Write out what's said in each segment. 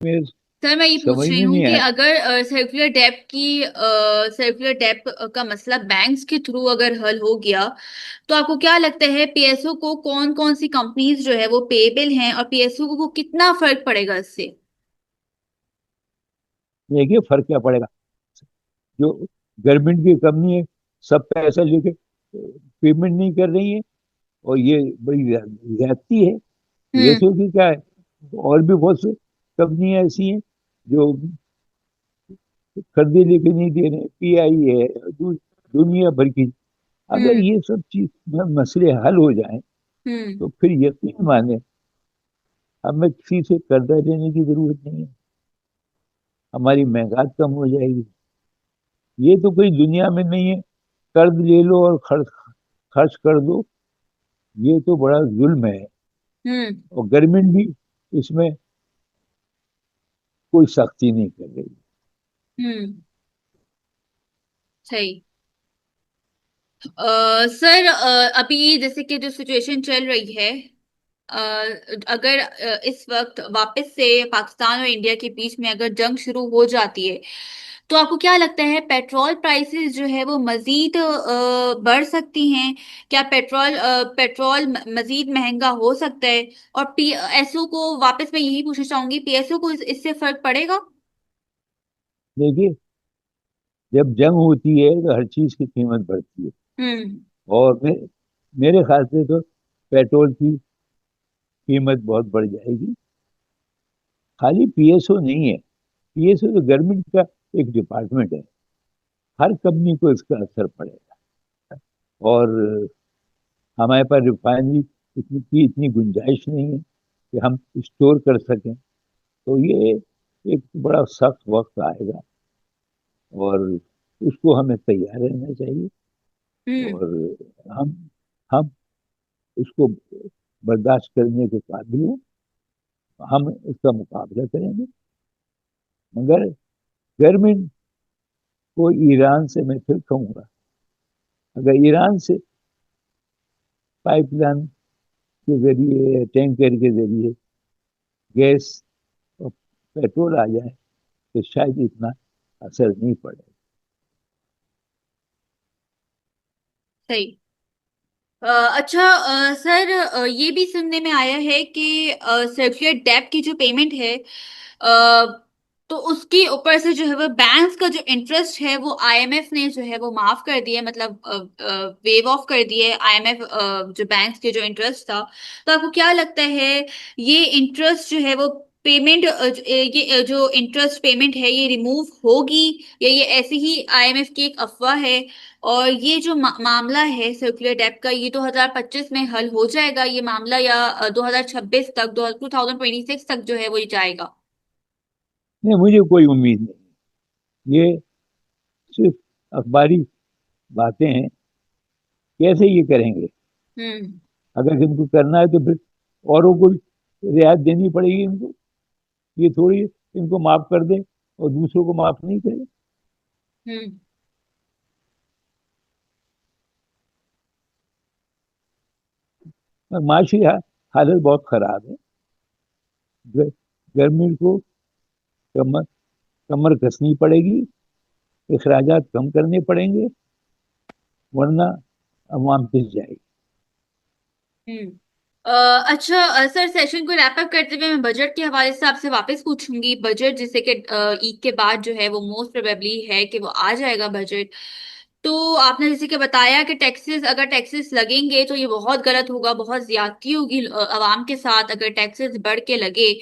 में सर मैं ये पूछ समझ रही में हूँ नहीं कि आया। अगर सर्कुलर डेप्थ का मसला बैंक्स के थ्रू अगर हल हो गया, तो आपको क्या लगता है पीएसओ को कौन कौन सी कंपनीज जो है वो पेएबल हैं, और पीएसओ को कितना फर्क पड़ेगा इससे? देखिए फर्क क्या पड़ेगा। जो गवर्नमेंट की कंपनी है, सब पैसा लेके पेमेंट नहीं कर रही है, और ये बड़ी ज्यादती है। हम्म। पीएसओ की क्या है, और भी बहुत से कंपनियां ऐसी हैं जो कर्जे लेके नहीं दे रहे, पीआई है, दुनिया भर की। अगर हम्म। ये सब चीज मसले हल हो जाएं, हम्म। तो फिर यकीन माने हमें किसी से कर्जा लेने की जरूरत नहीं है। हमारी महंगाई कम हो जाएगी। ये तो कोई दुनिया में नहीं है, कर्ज ले लो और खर्च खर्च कर दो। ये तो बड़ा जुल्म है। हम्म। और गवर्नमेंट भी इसमें कोई सख्ती नहीं कर रही। हम्म। सही। सर अभी जैसे कि जो सिचुएशन चल रही है, अ, अगर इस वक्त वापस से पाकिस्तान और इंडिया के बीच में अगर जंग शुरू हो जाती है, तो आपको क्या लगता है पेट्रोल प्राइसेस जो है वो मजीद बढ़ सकती हैं? क्या पेट्रोल मजीद महंगा हो सकता है? और पीएसओ को वापस मैं यही पूछना चाहूंगी, पीएसओ को इससे फर्क पड़ेगा? देखिए, जब जंग होती है तो हर चीज की कीमत बढ़ती है। हम्म। और मेरे ख्याल से तो पेट्रोल की कीमत बहुत बढ़ जाएगी। खाली पीएसओ नहीं है, पीएसओ तो गवर्नमेंट का एक डिपार्टमेंट है। हर कंपनी को इसका असर पड़ेगा। और हमारे पास रिफाइनरी इतनी गुंजाइश नहीं है कि हम स्टोर कर सकें। तो ये एक बड़ा सख्त वक्त आएगा, और उसको हमें तैयार रहना चाहिए। हम्म। और हम हम उसको बर्दाश्त करने के काबिल हैं। हम इसका मुकाबला करेंगे। मगर गवर्नमेंट को ईरान से मैं फिर कहूंगा, अगर ईरान से पाइपलाइन के जरिए, टैंकर के जरिए गैस और पेट्रोल आ जाए, तो शायद इतना असर नहीं पड़ेगा। सही। अच्छा, सर ये भी सुनने में आया है कि सर्कुलर डेब्ट की जो पेमेंट है, तो उसके ऊपर से जो है वो बैंक्स का जो इंटरेस्ट है वो आईएमएफ ने जो है वो माफ कर दिया, मतलब वेव ऑफ कर दिया है आईएमएफ जो बैंक्स के जो इंटरेस्ट था। तो आपको क्या लगता है, ये इंटरेस्ट जो है वो पेमेंट, ये जो इंटरेस्ट पेमेंट है ये रिमूव होगी, या ये ऐसी ही आईएमएफ की एक अफवाह है? और ये जो मामला है सर्कुलर डेब्ट का, ये 2025 में हल हो जाएगा ये मामला, या 2026 तक, 2026 तक जो है वो ये जाएगा? नहीं, मुझे कोई उम्मीद नहीं। ये सिर्फ अखबारी बातें हैं। कैसे ये करेंगे? हम्म। अगर इनको करना है तो फिर औरों को भी रियायत देनी पड़ेगी इनको। ये थोड़ी इनको माफ कर दें और दूसरों को माफ नहीं करें। हम्म। माशी हालत बहुत खराब है। गवर्नमेंट को कमर कमर कसनी पड़ेगी, अखराजात कम करने पड़ेंगे, वरना अवाम पिस जाएगी। हम्म। अच्छा, सर सेशन को रैप अप करते हुए मैं बजट के हवाले से आपसे वापस पूछूंगी। बजट जिसे कि ईद के बाद जो है वो मोस्ट प्रोबेबली है कि वो आ जाएगा बजट। तो आपने जैसे कि बताया कि टैक्सेस, अगर टैक्सेस लगेंगे तो ये बहुत गलत होगा, बहुत ज्यादती होगी आवाम के साथ अगर टैक्सेस बढ़ के लगे।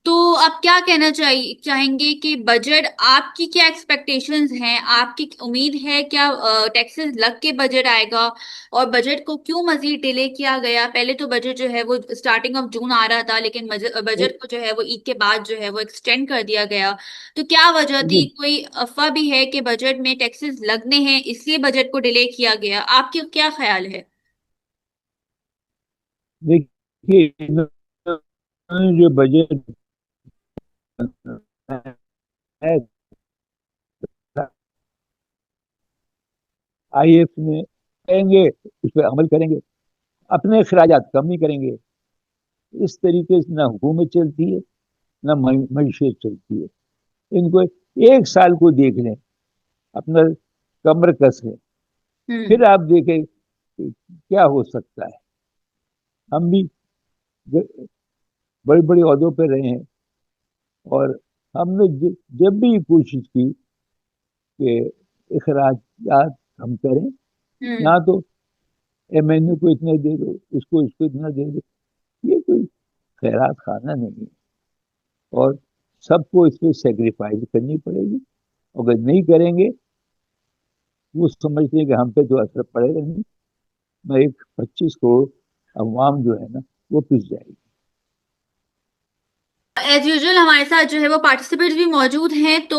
तो आप क्या कहना चाहेंगे कि बजट, आपकी क्या एक्सपेक्टेशंस हैं, आपकी उम्मीद है क्या टैक्सेस लग के बजट आएगा? और बजट को क्यों मजीद डिले किया गया? पहले तो बजट जो है वो स्टार्टिंग ऑफ जून आ रहा था, लेकिन बजट को जो है वो ईद के बाद जो है वो एक्सटेंड कर दिया गया। तो क्या वजह थी? देखिए कोई अफवाह भी है कि बजट में टैक्सेस लगने हैं इसलिए बजट को डिले किया गया? आपके क्या ख्याल है? देखिए, जो बजट है, आईएफ में कहेंगे, उस पर अमल करेंगे, अपने अखराजात कम नहीं करेंगे। इस तरीके से ना हुकूमत चलती है, ना मईशत चलती है। इनको 1 साल को देख लें, अपना कमर कस लें, हम्म। फिर आप देखें कि क्या हो सकता है। हम भी बड़े बड़े ओहदों पे रहे हैं, और हमने जब भी कोशिश की कि अखराजात हम करें, हम्म। यहाँ तो एमएनए को इतना दे दो, इसको इसको इतना दे दो, ये कोई खैरात खाना नहीं है। और सबको इसमें सेक्रीफाइस करनी पड़ेगी। अगर नहीं करेंगे, वो समझते हैं कि हम पे तो असर पड़ेगा नहीं, मैं एक 25 करोड़ अवाम जो है ना, वो पिस जाएगी। एज यूजुअल हमारे साथ जो है वो पार्टिसिपेंट्स भी मौजूद हैं, तो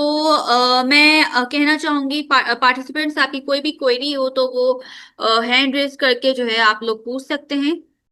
मैं कहना चाहूंगी पार्टिसिपेंट्स आपकी कोई भी क्वेरी हो तो वो हैंड रेज करके जो है आप लोग पूछ सकते हैं।